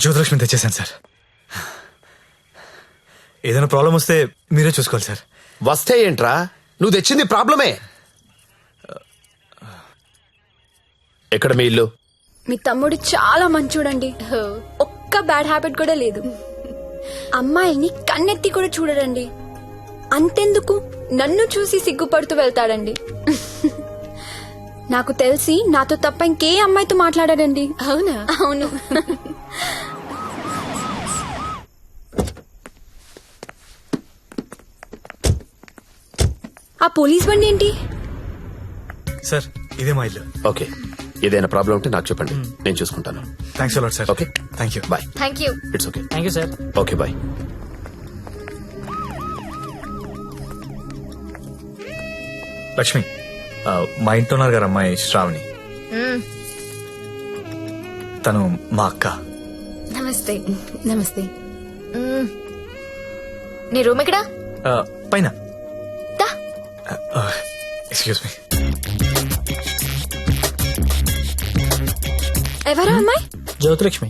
Jyothilakshmi తెచ్చేసాను sir. ఏదైనా problem వస్తే మీరే చూసుకోవాలి సార్. వస్తే ఏంట్రా, నువ్వు తెచ్చింది ప్రాబ్లమే. ఎక్కడ మీ ఇల్లు? మీ తమ్ముడు చాలా మంచోడండి. ఒక్క బ్యాడ్ హ్యాబిట్ కూడా లేదు. అమ్మాయిని కన్నెత్తి కూడా చూడడండి. అంతెందుకు నన్ను చూసి సిగ్గుపడుతూ వెళ్తాడండి. నాకు తెలిసి నాతో తప్ప ఇంకే అమ్మాయితో మాట్లాడాడండి. అవునా? అవును. ఆ పోలీస్ బండి ఏంటి? సార్ ఇదే మా ఇల్లు. ఓకే, ఏదైనా ప్రాబ్లం ఉంటే నాకు చెప్పండి, నేను చూసుకుంటాను. Thanks a lot sir. Okay, thank you. Bye. Thank you. It's okay. Thank you sir. Okay, bye. Lakshmi, మా ఇంట్లో ఉన్నారు గారు అమ్మాయి శ్రావణి. తను మా అక్క. నమస్తే. నమస్తే. నీ రూమ్ ఎక్కడా? పైన. దా. Excuse me. ఎవరా అమ్మాయి? జ్యోతిలక్ష్మి.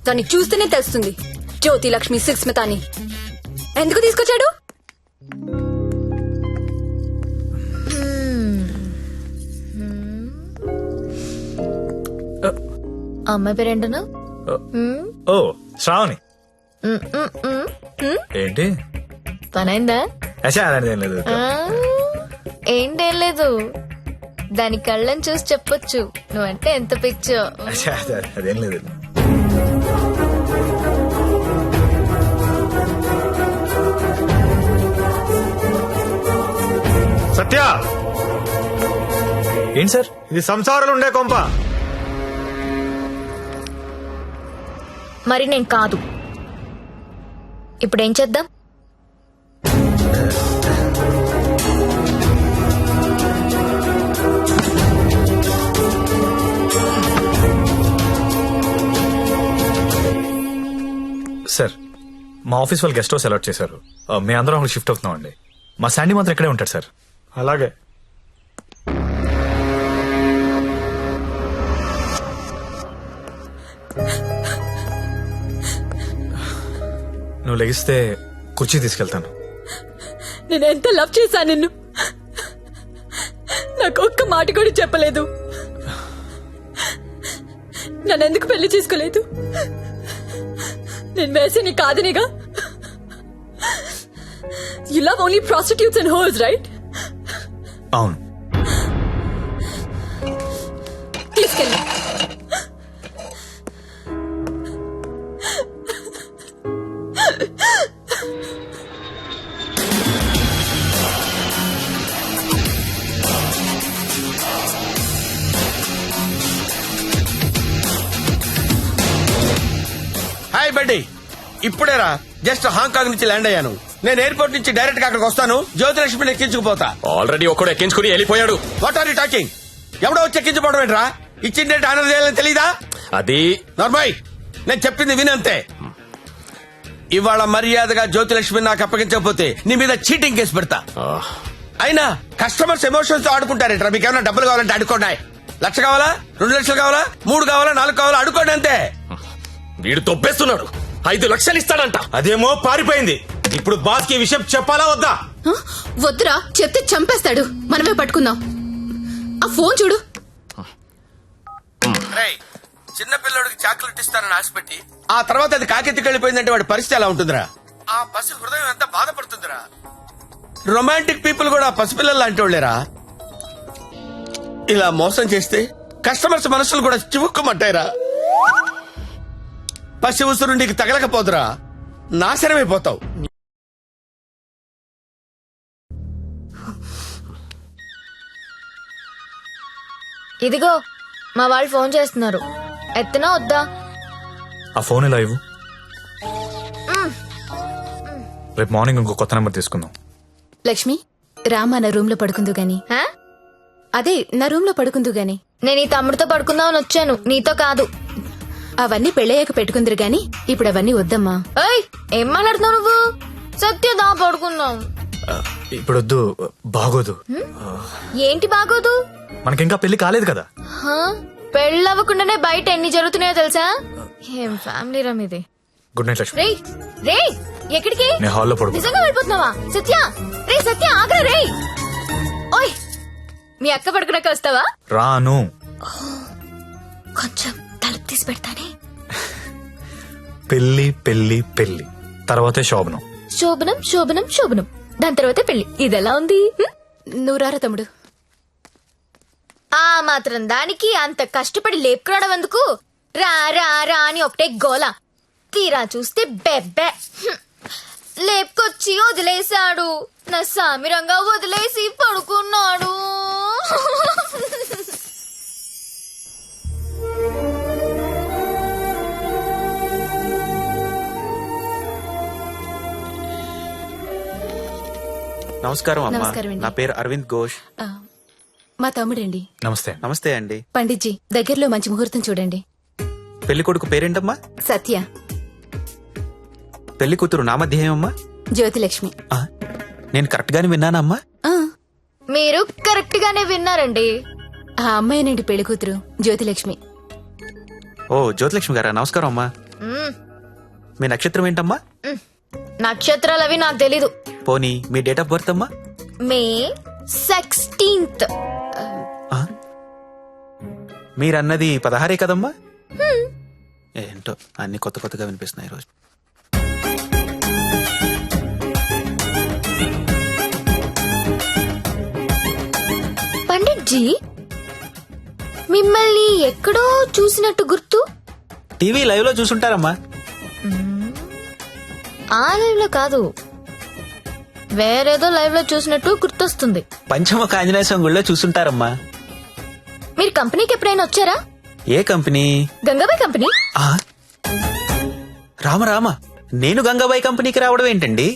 దాన్ని చూస్తేనే తెలుస్తుంది. జ్యోతి లక్ష్మి సుస్మిత అని. ఎందుకు తీసుకొచ్చాడు? అమ్మాయి పేరేంటను? ఓ శ్రావణి. ఏంటి పనైందా? అలాంటిది ఏం లేదు. ఏంటేం లేదు, దాని కళ్ళని చూసి చెప్పొచ్చు నువ్వంటే ఎంత పిచ్చో. అదేం లేదు. సత్య, ఏంటి సార్? ఇది సంసారాలు ఉండే కొంప. మరి నేను కాదు. ఇప్పుడేం చేద్దాం? సార్, మా ఆఫీస్ వాళ్ళు గెస్ట్ హౌస్ అలాట్ చేశారు. మేము అందరం అక్కడ షిఫ్ట్ అవుతున్నాం అండి. మా శాండీ మాత్రం ఇక్కడే ఉంటాడు సార్. అలాగే. నువ్వు లెగిస్తే కుర్చీ తీసుకెళ్తాను. నేను ఎంత లవ్ చేశాను నిన్ను. నాకు ఒక్క మాట కూడా చెప్పలేదు. నన్నెందుకు పెళ్లి చేసుకోలేదు? నేను వేసి నీ కాదనిగా. You love only prostitutes and hoes, right? అవును. తీసుకెళ్ళి. హాయ్ బడ్డీ, ఇప్పుడేరా జస్ట్ హాంకాంగ్ నుంచి ల్యాండ్ అయ్యాను. నేను ఎయిర్పోర్ట్ నుంచి డైరెక్ట్ గా అక్కడికి వస్తాను. జ్యోతిలక్ష్మిని ఎక్కించుకుపోతా. ఆల్రెడీ ఒకడు ఎక్కించుకుని వెళ్ళిపోయాడు. What are you talking? ఎవడో వచ్చి ఎక్కించుకోవడం ఏంట్రా? ఇచ్చిందంటే ఆనర్ చేయాలని తెలీదా? అది నార్మల్, నేను చెప్పింది వినంతే. ఇవాళ మర్యాదగా జ్యోతిలక్ష్మి నాకు అప్పగించకపోతే నీ మీద చీటింగ్ కేసు పెడతా. అయినా కస్టమర్స్ ఎమోషన్స్ తో ఆడుకుంటారేంట్రా? మీకు ఏమైనా డబ్బులు కావాలంటే అడుకోండి. 1,00,000 కావాలా, 2 లక్షలు కావాలా, 3 కావాలా, 4 కావాలా, అడుకోండి అంతే. వీడు తొప్పేస్తున్నాడు. 5 లక్షలు ఇస్తాడంట. అదేమో పారిపోయింది. ఇప్పుడు బాస్ కి విషయం చెప్పాలా వద్దా? వద్దురా, చెప్తే చంపేస్తాడు. మనమే పట్టుకుందాం. ఆ ఫోన్ చూడు. చిన్న పిల్లడికి చాక్లెట్ ఇస్తానని ఆశపెట్టి ఆ తర్వాత అది కాకెత్తికి వెళ్ళిపోయిందంటే వాడి పరిస్థితి ఎలా ఉంటుందిరా? ఆ పసి హృదయం ఎంత బాధపడుతుందిరా? రొమాంటిక్ పీపుల్ కూడా పసిపిల్లలు లాంటి వాళ్ళేరా. ఇలా మోసం చేస్తే కస్టమర్స్ మనసులు కూడా చివుక్కుమంటాయిరా. పసి ఉసురు నీకు తగలకపోదురా, నాశనమైపోతావు. ఇదిగో మా వాళ్ళు ఫోన్ చేస్తున్నారు. ఎత్తనా వద్దా? ఆ ఫోన్ ఇలా ఇవ్వు. రేపు మార్నింగ్ ఇంకో కొత్త నెంబర్ తీసుకుందాం. లక్ష్మి, రామా నా రూమ్ లో పడుకుందు గాని. హా? అదే నా రూమ్ లో పడుకుందు గాని. నేను ఈ తమ్ముడితో పడుకుందామని వచ్చాను, నీతో కాదు. అవన్నీ పెళ్ళయ్యాక పెట్టుకుందరు గాని ఇప్పుడు అవన్నీ వద్దమ్మా. ఏయ్, ఏం మాట్లాడుతున్నావు నువ్వు? సత్యదా పడుకుందాం. ఇప్పుడు వద్దు, బాగోదు. ఏంటి బాగోదు? మనకింకా పెళ్లి కాలేదు కదా. పెళ్ళవ్వకుండానే బయట ఎన్ని జరుగుతున్నాయో తెలుసా? ఏం ఫ్యామిలీ రా మీది. Good night Lakshmi. రేయ్ రేయ్ ఎక్కడికి? నేను హాల్లో పడుకో. నిజంగా వెళ్ళిపోతున్నావా? సత్య రే సత్య ఆగ్రా రే. ఓయ్ మీ అక్క పడుకున్నాక వస్తావా? రాను. కొంచెం తలుపు తీసి పెడతానే. పెళ్లి పెళ్లి పెళ్లి తర్వాతే శోభనం. శోభనం శోభనం శోభనం దాని తర్వాత పెళ్లి. ఇదెలా ఉంది? నువ్వు రారా తమ్ముడు. ఆ మాత్రం దానికి అంత కష్టపడి లేపుకురావడం ఎందుకు? రా రా రా అని ఒకటే గోల. తీరా చూస్తే బెబ్బె. లేపుకొచ్చి వదిలేశాడు. నా సామిరంగా వదిలేసి పడుకున్నాడు. నమస్కారం అమ్మా. నమస్కారం అండి. నా పేరు అరవింద్ ఘోష్. ఆ, మా తమ్ముడండి. నమస్తే. నమస్తే అండి. పండిట్జీ దగ్గరలో మంచి ముహూర్తం చూడండి. పెళ్లి కొడుకు పేరేంటమ్మా? సత్య. పెళ్లి కూతురు నామధ్యేయమ్మా? జ్యోతిలక్ష్మి. ఆ, నేను కరెక్ట్ గానే విన్నానా అమ్మా? ఆ, మీరు కరెక్ట్ గానే విన్నారండి. ఆ అమ్మాయినండి పెళ్లి కూతురు జ్యోతిలక్ష్మి. ఓ జ్యోతిలక్ష్మి గారా, నమస్కారం అమ్మా. మ్మ్. మీ నక్షత్రం ఏంటమ్మా? నక్షత్రాలు అవి నాకు తెలీదు. పోనీ మీ డేట్ ఆఫ్ బర్త్ అమ్మా? మే 16th. ఆ? మీరన్నది 16 కదమ్మా? ఏంటో అన్ని కొత్త కొత్తగా వినిపిస్తున్నాయి ఈరోజు. పండిట్ జీ మిమ్మల్ని ఎక్కడో చూసినట్టు గుర్తు. టీవీ లైవ్ లో చూసుంటారమ్మా. ఆ లైవ్ లో కాదు, వేరేదో లైవ్ లో చూసినట్టు గుర్తొస్తుంది. పంచముఖ ఆంజనేయ స్వామి గుళ్ళో చూసుంటారమ్మా. మీరు కంపెనీకి ఎప్పుడైనా వచ్చారా? ఏ కంపెనీ? గంగాబాయ్ కంపెనీ. ఆ? రామ రామ, నేను గంగాబాయి కంపెనీకి రావడం ఏంటండి?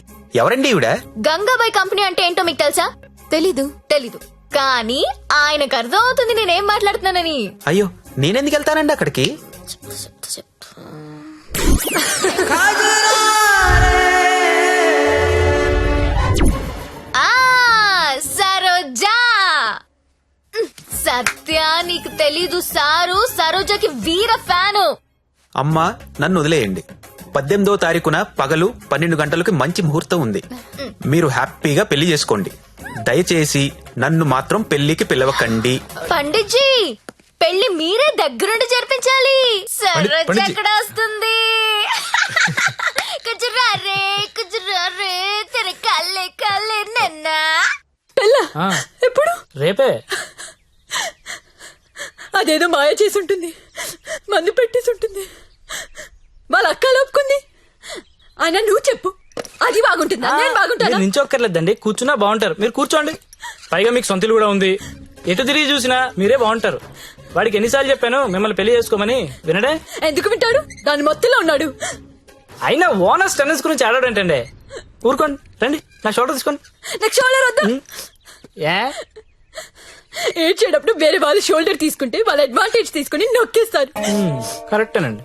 ఎవరండి ఈవిడ? గంగాబాయ్ కంపెనీ అంటే ఏంటో మీకు తెలుసా? తెలీదు. తెలీదు, కానీ ఆయనకు అర్థం అవుతుంది నేనేం మాట్లాడుతున్నానని. అయ్యో, నేనెందుకు వెళ్తానండి అక్కడికి? ఆ సరోజా. సత్య నీకు తెలీదు, సారు సరోజాకి వీర ఫ్యాను. అమ్మా, నన్ను వదిలేయండి. 18వ తారీఖున పగలు 12 గంటలకు మంచి ముహూర్తం ఉంది. మీరు హ్యాపీగా పెళ్లి చేసుకోండి. దయచేసి నన్ను మాత్రం పెళ్లికి పిలవకండి. పండిట్ జీ పెళ్లి మీరే దగ్గరుండి జరిపించాలి. సరోజ పండిట్ జీ. ఎక్కడ వస్తుంది? కుజురారే కుజురారే తెర కల్లే కల్లే నన్నా. ఎప్పుడు? రేపే. అదేదో మాయ చేసి ఉంటుంది, మందు పెట్టేసి ఉంటుంది. వాళ్ళ అక్క ఒప్పుకుంది. ఆయన నువ్వు చెప్పు, అది బాగుంటుందా నేను బాగుంటానా? మీరు నించొక్కర్లేదండి, కూర్చున్నా బాగుంటారు. మీరు కూర్చోండి. పైగా మీకు సొంతలు కూడా ఉంది. ఎటు తిరిగి చూసినా మీరే బాగుంటారు. వాడికి ఎన్నిసార్లు చెప్పాను మిమ్మల్ని పెళ్లి చేసుకోమని, వినడే? ఎందుకు వింటాడు? దాని మొత్తంలో ఉన్నాడు. అయినా ఓనర్స్ టెన్నిస్ గురించి ఆడాడంటండి. ఊరుకోండి, రండి నా షోల్డర్ తీసుకోండి. నాకు షోల్డర్ వద్దా? ఏ ఏడ్చేటప్పుడు వేరే వాళ్ళు షోల్డర్ తీసుకుంటే వాళ్ళ అడ్వాంటేజ్ తీసుకుని నొక్కేస్తారు. కరెక్టేనండి.